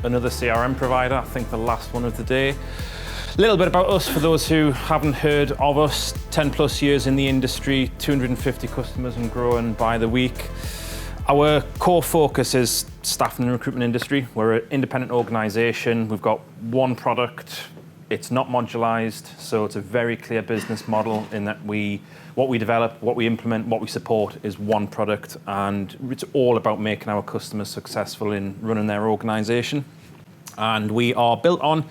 another CRM provider, I think the last one of the day. A little bit about us for those who haven't heard of us. 10 plus years in the industry, 250 customers and growing by the week. Our core focus is staffing and recruitment industry. We're an independent organisation. We've got one product. It's not modularised, so it's a very clear business model in that what we develop, what we implement, what we support is one product, and it's all about making our customers successful in running their organisation. And we are built on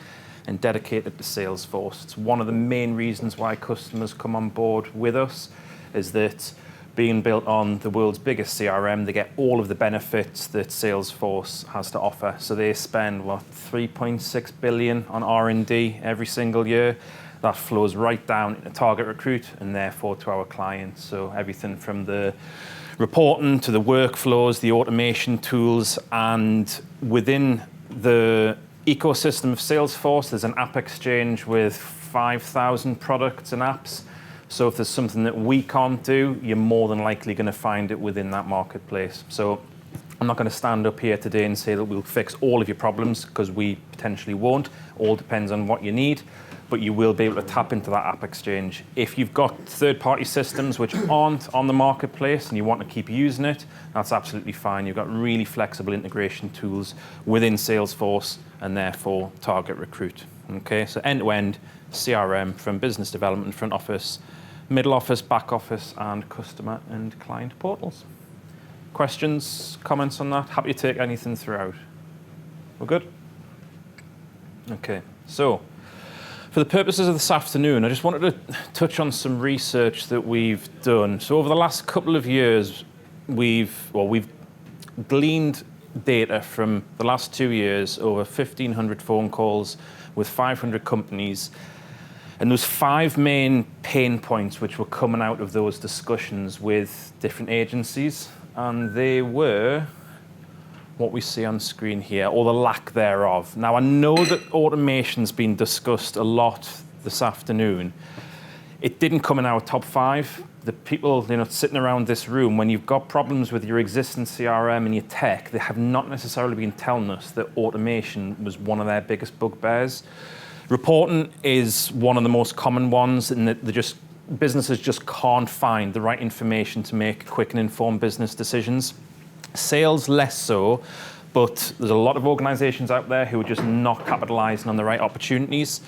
and dedicated to Salesforce. It's one of the main reasons why customers come on board with us, is that being built on the world's biggest CRM, they get all of the benefits that Salesforce has to offer. So they spend, what, 3.6 billion on R&D every single year. That flows right down into Target Recruit and therefore to our clients. So everything from the reporting to the workflows, the automation tools, and within the ecosystem of Salesforce, there's an app exchange with 5,000 products and apps. So if there's something that we can't do, you're more than likely going to find it within that marketplace. So I'm not going to stand up here today and say that we'll fix all of your problems, because we potentially won't. All depends on what you need, but you will be able to tap into that app exchange. If you've got third-party systems which aren't on the marketplace and you want to keep using it, that's absolutely fine. You've got really flexible integration tools within Salesforce and therefore Target Recruit. Okay, so end-to-end CRM from business development, front office, middle office, back office, and customer and client portals. Questions, comments on that? Happy to take anything throughout. We're good? Okay, so for the purposes of this afternoon, I just wanted to touch on some research that we've done. So over the last couple of years, we've gleaned data from the last 2 years, over 1,500 phone calls with 500 companies. And there's 5 main pain points which were coming out of those discussions with different agencies. And they were what we see on screen here, or the lack thereof. Now, I know that automation's been discussed a lot this afternoon. It didn't come in our top 5. The people sitting around this room, when you've got problems with your existing CRM and your tech, they have not necessarily been telling us that automation was one of their biggest bugbears. Reporting is one of the most common ones, in that businesses just can't find the right information to make quick and informed business decisions. Sales, less so, but there's a lot of organizations out there who are just not capitalizing on the right opportunities.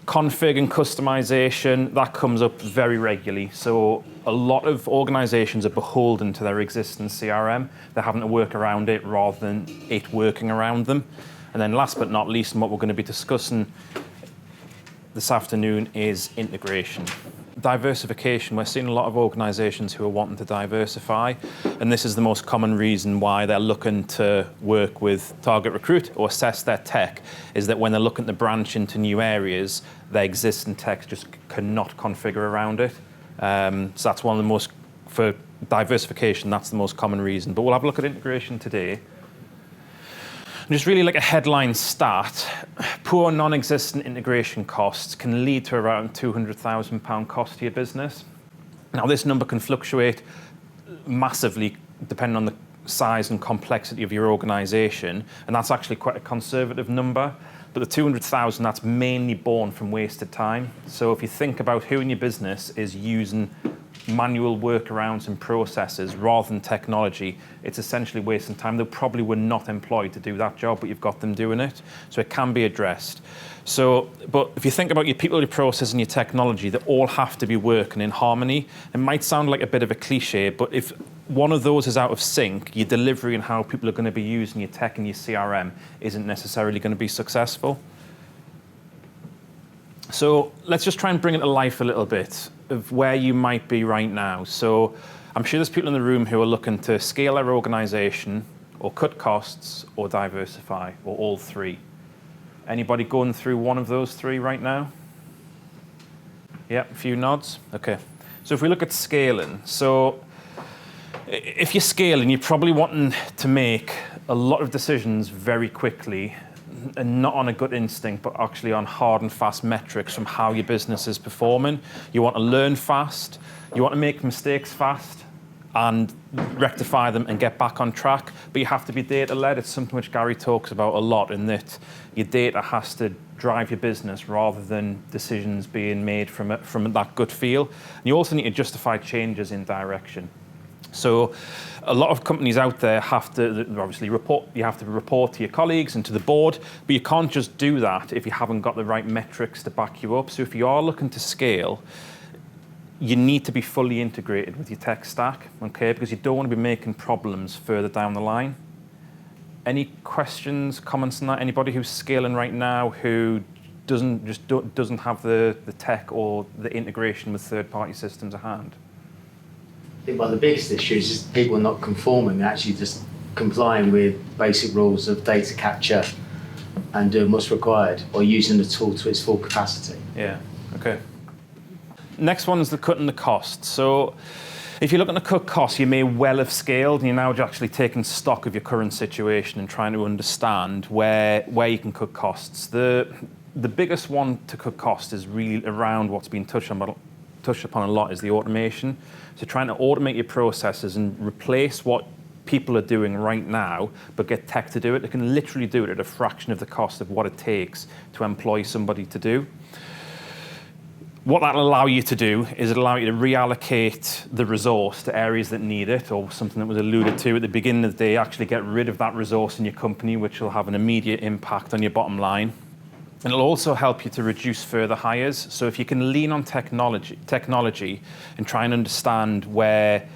Config and customization, that comes up very regularly. So a lot of organizations are beholden to their existing CRM. They're having to work around it rather than it working around them. And then last but not least, and what we're going to be discussing this afternoon, is integration. Diversification. We're seeing a lot of organizations who are wanting to diversify, and this is the most common reason why they're looking to work with Target Recruit or assess their tech, is that when they're looking to branch into new areas, their existing tech just cannot configure around it. So that's one of the most, for diversification, that's the most common reason. But we'll have a look at integration today. And just really like a headline stat, poor non-existent integration costs can lead to around £200,000 cost to your business. Now, this number can fluctuate massively depending on the size and complexity of your organization, and that's actually quite a conservative number. But the 200,000, that's mainly born from wasted time. So if you think about who in your business is using manual workarounds and processes rather than technology, it's essentially wasting time. They probably were not employed to do that job, but you've got them doing it. So it can be addressed. So, but if you think about your people, your process, and your technology, they all have to be working in harmony. It might sound like a bit of a cliche, but if one of those is out of sync, your delivery and how people are going to be using your tech and your CRM isn't necessarily going to be successful. So let's just try and bring it to life a little bit of where you might be right now. So I'm sure there's people in the room who are looking to scale their organization, or cut costs, or diversify, or all 3. Anybody going through one of those 3 right now? Yeah, a few nods. Okay. So if we look at scaling, so if you're scaling, you're probably wanting to make a lot of decisions very quickly, and not on a gut instinct, but actually on hard and fast metrics from how your business is performing. You want to learn fast, you want to make mistakes fast, and rectify them and get back on track. But you have to be data-led. It's something which Gary talks about a lot, in that your data has to drive your business rather than decisions being made from that gut feel. And you also need to justify changes in direction. So a lot of companies out there have to obviously report. You have to report to your colleagues and to the board, but you can't just do that if you haven't got the right metrics to back you up. So if you are looking to scale, you need to be fully integrated with your tech stack, okay? Because you don't want to be making problems further down the line. Any questions, comments on that? Anybody who's scaling right now who doesn't have the tech or the integration with third-party systems at hand? I think one of the biggest issues is people not conforming, actually just complying with basic rules of data capture and doing what's required, or using the tool to its full capacity. Yeah, okay. Next one is the cutting the costs. So if you're looking to cut costs, you may well have scaled, and you're now actually taking stock of your current situation and trying to understand where you can cut costs. The biggest one to cut costs is really around what's been touched upon a lot, is the automation. So trying to automate your processes and replace what people are doing right now, but get tech to do it. They can literally do it at a fraction of the cost of what it takes to employ somebody to do. What that'll allow you to do is it'll allow you to reallocate the resource to areas that need it, or something that was alluded to at the beginning of the day, actually get rid of that resource in your company, which will have an immediate impact on your bottom line. And it'll also help you to reduce further hires. So if you can lean on technology and try and understand where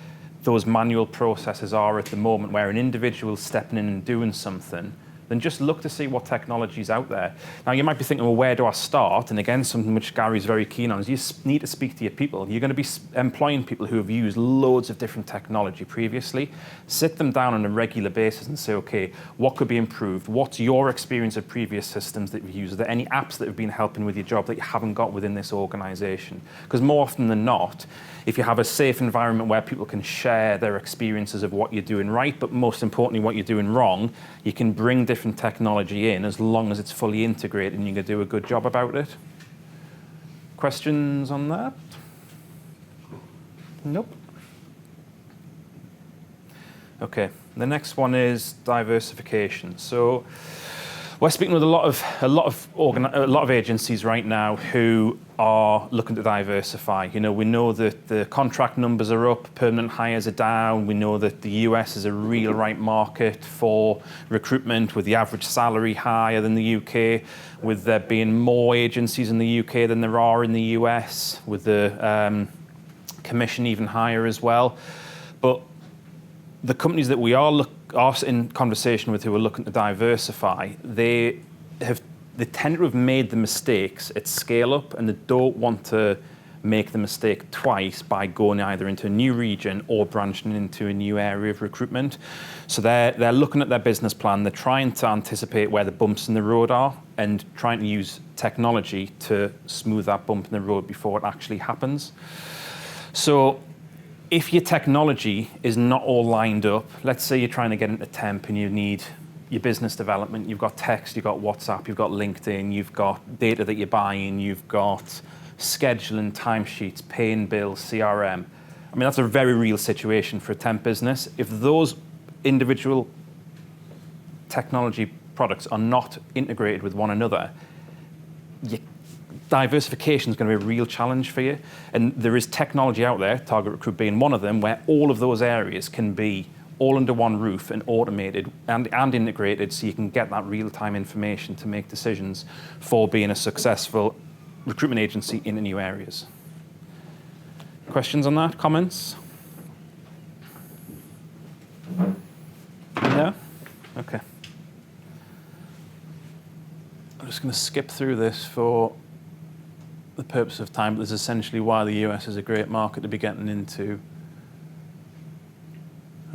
those manual processes are at the moment, where an individual's stepping in and doing something, then just look to see what technology is out there. Now, you might be thinking, well, where do I start? And again, something which Gary's very keen on is you need to speak to your people. You're going to be employing people who have used loads of different technology previously. Sit them down on a regular basis and say, okay, what could be improved? What's your experience of previous systems that you've used? Are there any apps that have been helping with your job that you haven't got within this organization? Because more often than not, if you have a safe environment where people can share their experiences of what you're doing right, but most importantly, what you're doing wrong, you can bring different technology in as long as it's fully integrated and you can do a good job about it. Questions on that? Nope. Okay, the next one is diversification. So we're speaking with a lot of agencies right now who are looking to diversify. You know, we know that the contract numbers are up, permanent hires are down. We know that the US is a real right market for recruitment, with the average salary higher than the UK, with there being more agencies in the UK than there are in the US, with the commission even higher as well. But the companies that we are in conversation with who are looking to diversify, they tend to have made the mistakes at scale up, and they don't want to make the mistake twice by going either into a new region or branching into a new area of recruitment. So they're looking at their business plan, they're trying to anticipate where the bumps in the road are and trying to use technology to smooth that bump in the road before it actually happens. So if your technology is not all lined up, let's say you're trying to get into temp and you need your business development, you've got text, you've got WhatsApp, you've got LinkedIn, you've got data that you're buying, you've got scheduling, timesheets, paying bills, CRM. I mean, that's a very real situation for a temp business. If those individual technology products are not integrated with one another, diversification is going to be a real challenge for you. And there is technology out there, Target Recruit being one of them, where all of those areas can be all under one roof and automated and integrated, so you can get that real-time information to make decisions for being a successful recruitment agency in the new areas. Questions on that? Comments? Yeah? Okay. I'm just going to skip through this for the purpose of time, but this is essentially why the US is a great market to be getting into.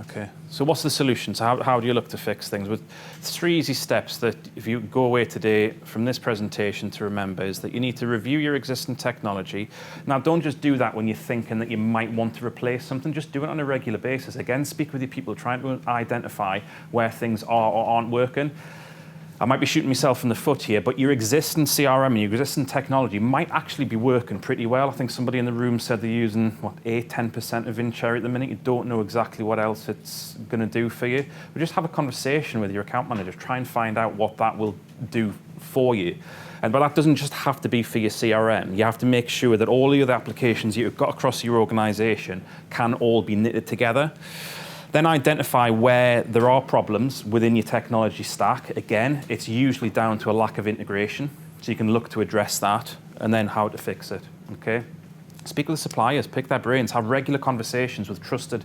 Okay, so what's the solution? So how do you look to fix things? With 3 easy steps that if you go away today from this presentation to remember is that you need to review your existing technology. Now, don't just do that when you're thinking that you might want to replace something. Just do it on a regular basis. Again, speak with your people, trying to identify where things are or aren't working. I might be shooting myself in the foot here, but your existing CRM and your existing technology might actually be working pretty well. I think somebody in the room said they're using, 8-10% of InCherry at the minute. You don't know exactly what else it's going to do for you. But just have a conversation with your account manager. Try and find out what that will do for you. But that doesn't just have to be for your CRM. You have to make sure that all the other applications you've got across your organisation can all be knitted together. Then identify where there are problems within your technology stack. Again, it's usually down to a lack of integration. So you can look to address that and then how to fix it, okay? Speak with the suppliers, pick their brains, have regular conversations with trusted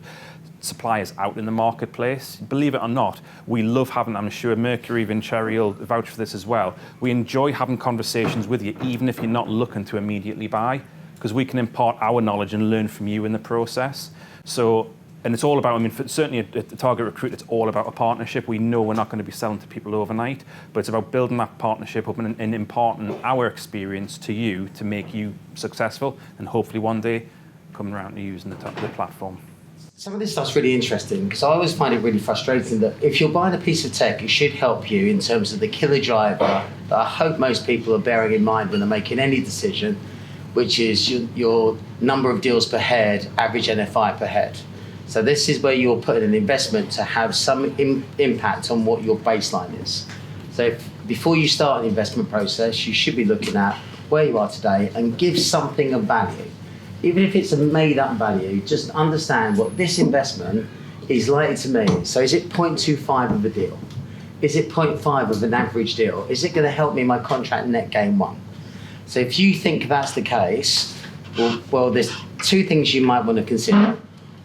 suppliers out in the marketplace. Believe it or not, we love having, I'm sure Mercury, Vincherry will vouch for this as well. We enjoy having conversations with you, even if you're not looking to immediately buy, because we can impart our knowledge and learn from you in the process. And it's all about, certainly at the Target Recruit, it's all about a partnership. We know we're not going to be selling to people overnight, but it's about building that partnership up and imparting our experience to you to make you successful and hopefully one day coming around to using the platform. Some of this stuff's really interesting because I always find it really frustrating that if you're buying a piece of tech, it should help you in terms of the killer driver that I hope most people are bearing in mind when they're making any decision, which is your number of deals per head, average NFI per head. So this is where you're putting an investment to have some impact on what your baseline is. So before you start an investment process, you should be looking at where you are today and give something of value. Even if it's a made up value, just understand what this investment is likely to mean. So is it 0.25 of a deal? Is it 0.5 of an average deal? Is it going to help me in my contract net gain 1? So if you think that's the case, well, there's two things you might want to consider.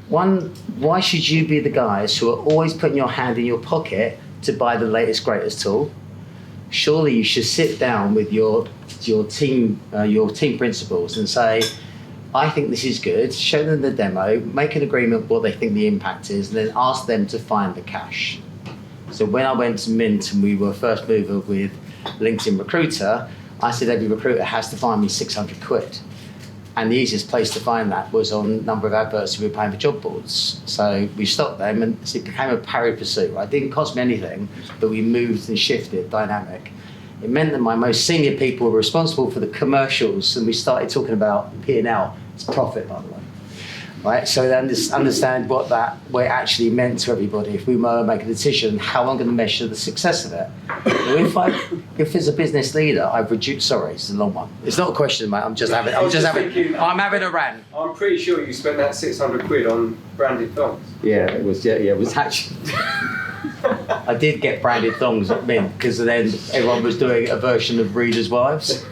One, why should you be the guys who are always putting your hand in your pocket to buy the latest, greatest tool? Surely you should sit down with your team principals and say, I think this is good, show them the demo, make an agreement what they think the impact is, and then ask them to find the cash. So when I went to Mint and we were first mover with LinkedIn Recruiter, I said every recruiter has to find me 600 quid. And the easiest place to find that was on number of adverts we were paying for job boards. So we stopped them and it became a pari pursuit. Right? It didn't cost me anything, but we moved and shifted, dynamic. It meant that my most senior people were responsible for the commercials and we started talking about P&L. It's profit, by the way. Right? So then understand what it actually meant to everybody. If we were making a decision, how I'm going to measure the success of it. If as a business leader, I've reduced. Sorry, it's a long one. It's not a question, mate. I'm having a rant. I'm pretty sure you spent that 600 quid on branded thongs. Yeah, it was. Yeah, it was actually. I did get branded thongs at Mint because then everyone was doing a version of Reader's Wives.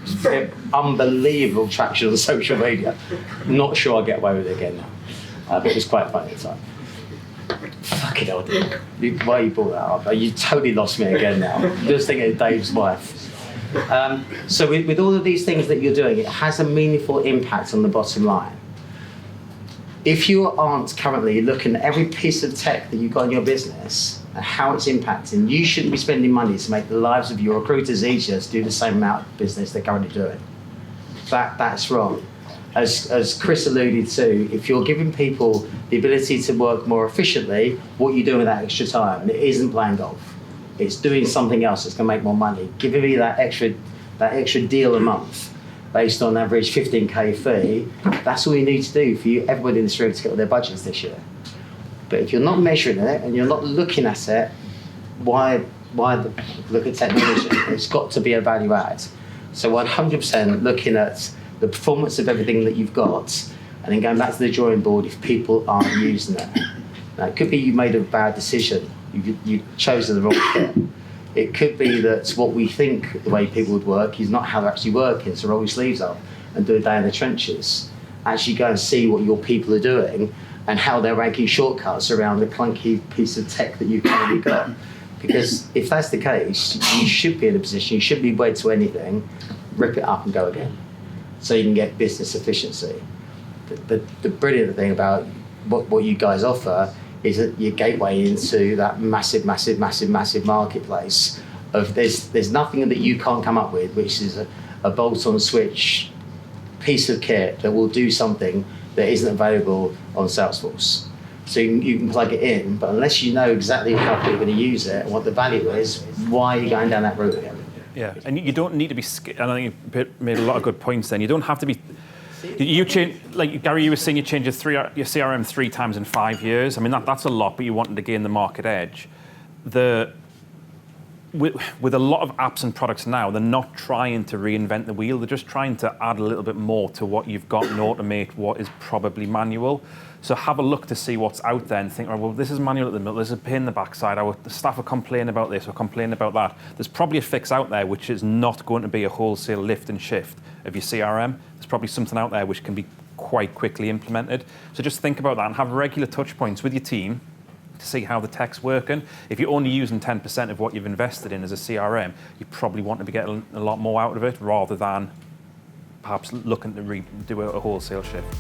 Unbelievable traction on social media. Not sure I'll get away with it again now. But it was quite funny at the time. Fucking hell, dude. Why you brought that up? You totally lost me again now. Just thinking of Dave's wife. So with all of these things that you're doing, it has a meaningful impact on the bottom line. If you aren't currently looking at every piece of tech that you've got in your business and how it's impacting, you shouldn't be spending money to make the lives of your recruiters easier to do the same amount of business they're currently doing. That's wrong. As Chris alluded to, if you're giving people the ability to work more efficiently, what you do with that extra time, and it isn't playing golf, it's doing something else that's going to make more money. Giving me that extra deal a month based on average 15k fee, that's all you need to do for everybody in this room to get all their budgets this year. But if you're not measuring it and you're not looking at it, why look at technology? It's got to be a value add. So 100% looking at the performance of everything that you've got, and then going back to the drawing board if people aren't using it. Now, it could be you made a bad decision. You chose the wrong fit. It could be that what we think the way people would work is not how they're actually working, so roll your sleeves up and do a day in the trenches. Actually go and see what your people are doing and how they're ranking shortcuts around the clunky piece of tech that you've currently got. Because if that's the case, you should be in a position, you shouldn't be wed to anything, rip it up and go again. So you can get business efficiency. The brilliant thing about what you guys offer is that your gateway into that massive marketplace of there's nothing that you can't come up with, which is a bolt-on switch piece of kit that will do something that isn't available on Salesforce. So you can plug it in, but unless you know exactly how people are going to use it and what the value is, why are you going down that route again? Yeah, and you don't need to be. And I think you made a lot of good points. Then you don't have to be. You change, like Gary, you were saying, you change your CRM 3 times in 5 years. I mean, that's a lot, but you wanted to gain the market edge. With a lot of apps and products now, they're not trying to reinvent the wheel. They're just trying to add a little bit more to what you've got and automate what is probably manual. So have a look to see what's out there and think, oh, well, this is manual at the minute, there's a pain in the backside, the staff are complaining about this or complaining about that. There's probably a fix out there which is not going to be a wholesale lift and shift of your CRM. There's probably something out there which can be quite quickly implemented. So just think about that and have regular touch points with your team to see how the tech's working. If you're only using 10% of what you've invested in as a CRM, you probably want to be getting a lot more out of it rather than perhaps looking to do a wholesale shift.